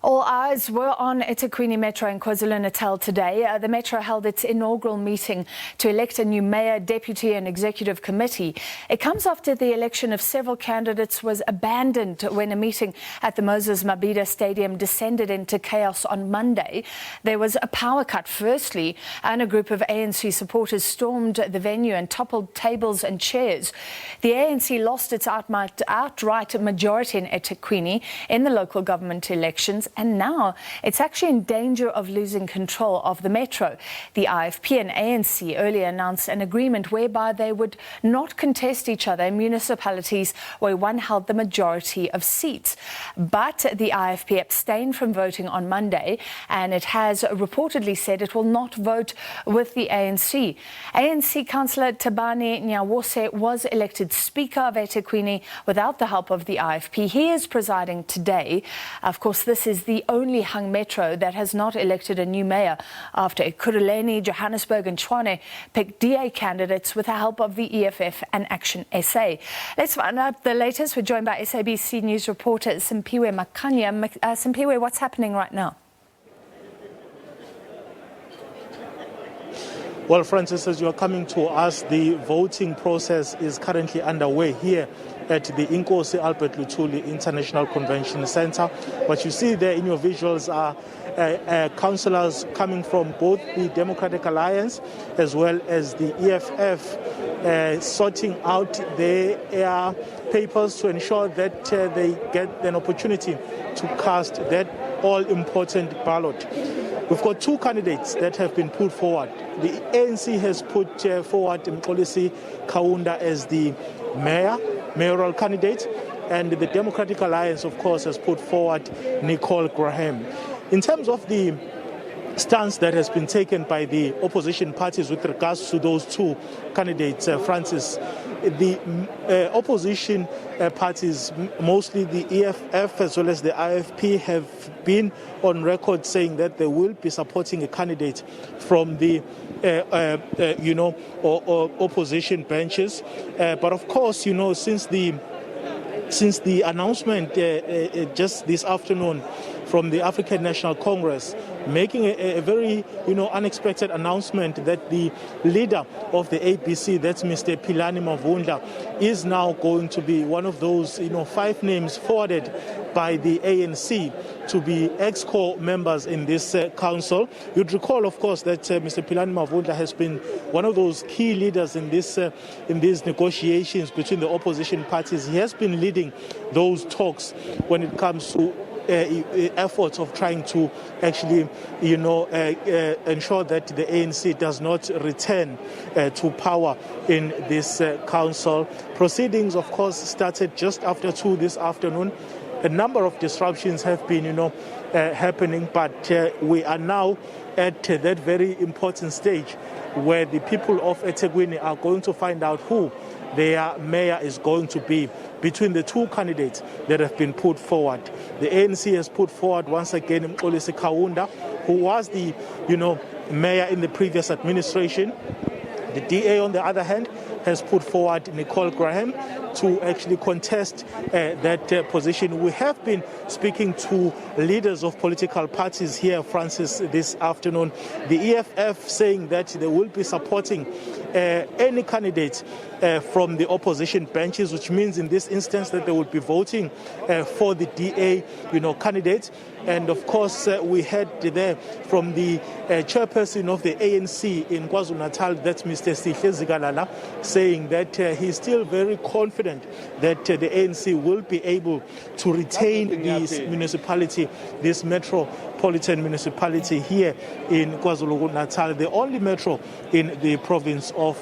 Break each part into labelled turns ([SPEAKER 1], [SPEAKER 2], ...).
[SPEAKER 1] All eyes were on eThekwini Metro in KwaZulu-Natal today. The Metro held its inaugural meeting to elect a new mayor, deputy and executive committee. It comes after the election of several candidates was abandoned when a meeting at the Moses Mabhida Stadium descended into chaos on Monday. There was a power cut firstly, and a group of ANC supporters stormed the venue and toppled tables and chairs. The ANC lost its outright majority in eThekwini in the local government elections, and now it's actually in danger of losing control of the Metro. The IFP and ANC earlier announced an agreement whereby they would not contest each other in municipalities where one held the majority of seats. But the IFP abstained from voting on Monday, and it has reportedly said it will not vote with the ANC. ANC councillor Thabani Nyawose was elected Speaker of eThekwini without the help of the IFP. He is presiding today. Of course, this is the only hung metro that has not elected a new mayor after Ekurhuleni, Johannesburg and Tshwane picked DA candidates with the help of the EFF and ActionSA. Let's find out the latest. We're joined by SABC News reporter Simphiwe Makhanya. Simphiwe, what's happening right now?
[SPEAKER 2] Well, Francis, as you are coming to us, the voting process is currently underway here at the Inkosi Albert Luthuli International Convention Center. What you see there in your visuals are councillors coming from both the Democratic Alliance as well as the EFF, sorting out their papers to ensure that they get an opportunity to cast that all-important ballot. We've got two candidates that have been put forward. The ANC has put forward Mxolisi Kaunda as the mayoral candidate, and the Democratic Alliance, of course, has put forward Nicole Graham. In terms of the stance that has been taken by the opposition parties with regards to those two candidates, Francis, the opposition parties, mostly the EFF as well as the IFP, have been on record saying that they will be supporting a candidate from the opposition benches. But of course, since the announcement just this afternoon from the African National Congress, making a very unexpected announcement that the leader of the ABC, that's Mr. Thabani Nyawose, is now going to be one of those 5 names forwarded by the ANC to be EXCO members in this council. You'd recall, of course, that Mr. Thabani Nyawose has been one of those key leaders in these negotiations between the opposition parties. He has been leading those talks when it comes to efforts of trying to actually, ensure that the ANC does not return to power in this council. Proceedings, of course, started just after 2 this afternoon. A number of disruptions have been, happening, but we are now at that very important stage where the people of eThekwini are going to find out who their mayor is going to be between the two candidates that have been put forward. The ANC has put forward once again Mxolisi Kaunda, who was the mayor in the previous administration. The DA, on the other hand, has put forward Nicole Graham to actually contest that position. We have been speaking to leaders of political parties here, Francis, this afternoon. The EFF saying that they will be supporting any candidate from the opposition benches, which means in this instance that they will be voting for the DA, candidate. And of course, we heard there from the chairperson of the ANC in KwaZulu-Natal, that's Mr. Sihle Zikalala, saying that he's still very confident that the ANC will be able to retain this municipality, this metropolitan municipality here in KwaZulu-Natal, the only metro in the province of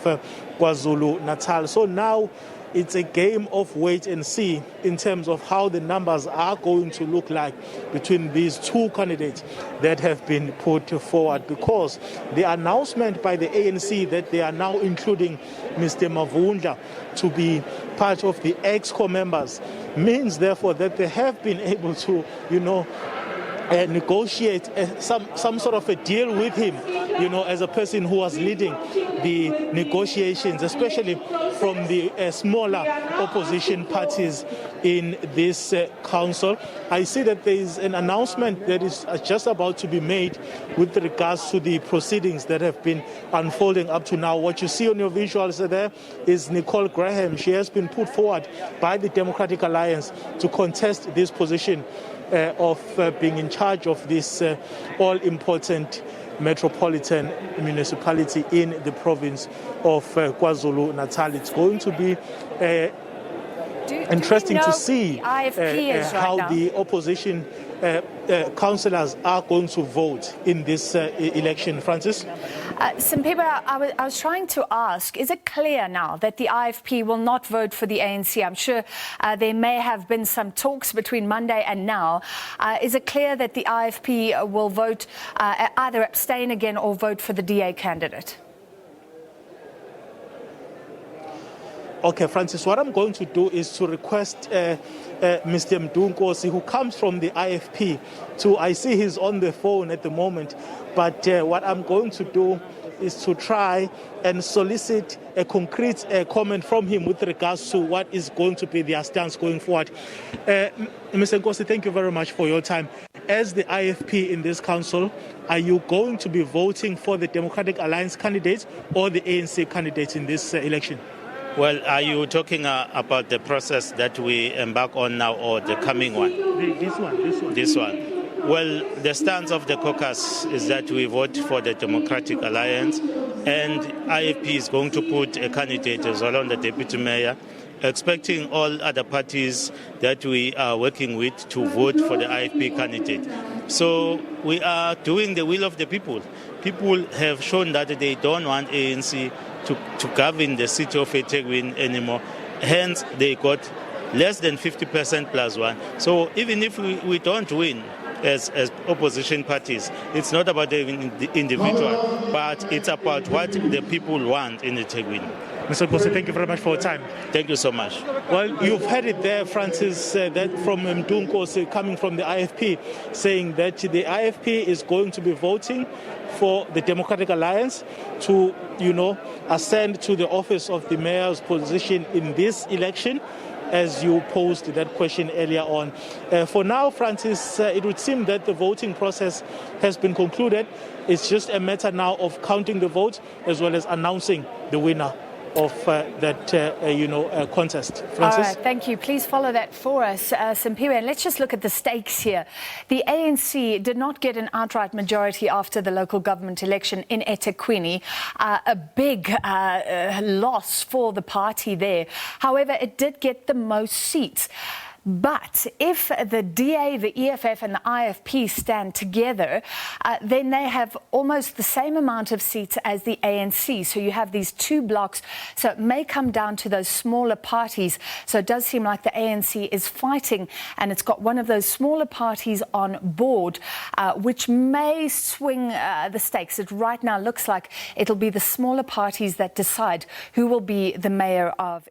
[SPEAKER 2] KwaZulu-Natal. So now it's a game of wait and see in terms of how the numbers are going to look like between these two candidates that have been put forward, because the announcement by the ANC that they are now including Mr. Mabhida to be part of the EXCO members means therefore that they have been able to negotiate some sort of a deal with him as a person who was leading the negotiations, especially from the smaller opposition parties in this council, I see that there is an announcement that is just about to be made with regards to the proceedings that have been unfolding up to now. What you see on your visuals there is Nicole Graham. She has been put forward by the Democratic Alliance to contest this position of being in charge of this all-important metropolitan municipality in the province of KwaZulu-Natal. It's going to be interesting to see how the opposition councillors are going to vote in this election. Francis?
[SPEAKER 1] Simphiwe, I was trying to ask, is it clear now that the IFP will not vote for the ANC? I'm sure there may have been some talks between Monday and now. Is it clear that the IFP will vote, either abstain again or vote for the DA candidate?
[SPEAKER 2] Okay, Francis, what I'm going to do is to request Mr. Mdunkosi, who comes from the IFP, I see he's on the phone at the moment, but what I'm going to do is to try and solicit a concrete comment from him with regards to what is going to be their stance going forward. Mr. Nkosi, thank you very much for your time. As the IFP in this council, are you going to be voting for the Democratic Alliance candidate or the ANC candidate in this election?
[SPEAKER 3] Well, are you talking about the process that we embark on now or the coming one? This one. Well, the stance of the caucus is that we vote for the Democratic Alliance, and IFP is going to put a candidate as well on the deputy mayor, expecting all other parties that we are working with to vote for the IFP candidate. So we are doing the will of the people. People have shown that they don't want ANC to govern the city of eThekwini anymore. Hence, they got less than 50% plus one. So even if we don't win as opposition parties, it's not about the individual, but it's about what the people want in eThekwini.
[SPEAKER 2] Mr. Nkosi, thank you very much for your time.
[SPEAKER 3] Thank you so much.
[SPEAKER 2] Well, you've heard it there, Francis, that from Mdunkosi coming from the IFP, saying that the IFP is going to be voting for the Democratic Alliance to, ascend to the office of the mayor's position in this election, as you posed that question earlier on. For now, Francis, it would seem that the voting process has been concluded. It's just a matter now of counting the votes as well as announcing the winner of that contest. Francis?
[SPEAKER 1] All right, thank you. Please follow that for us, Simphiwe. And let's just look at the stakes here. The ANC did not get an outright majority after the local government election in eThekwini. A big loss for the party there. However, it did get the most seats. But if the DA, the EFF and the IFP stand together, then they have almost the same amount of seats as the ANC. So you have these two blocks. So it may come down to those smaller parties. So it does seem like the ANC is fighting, and it's got one of those smaller parties on board, which may swing the stakes. It right now looks like it'll be the smaller parties that decide who will be the mayor of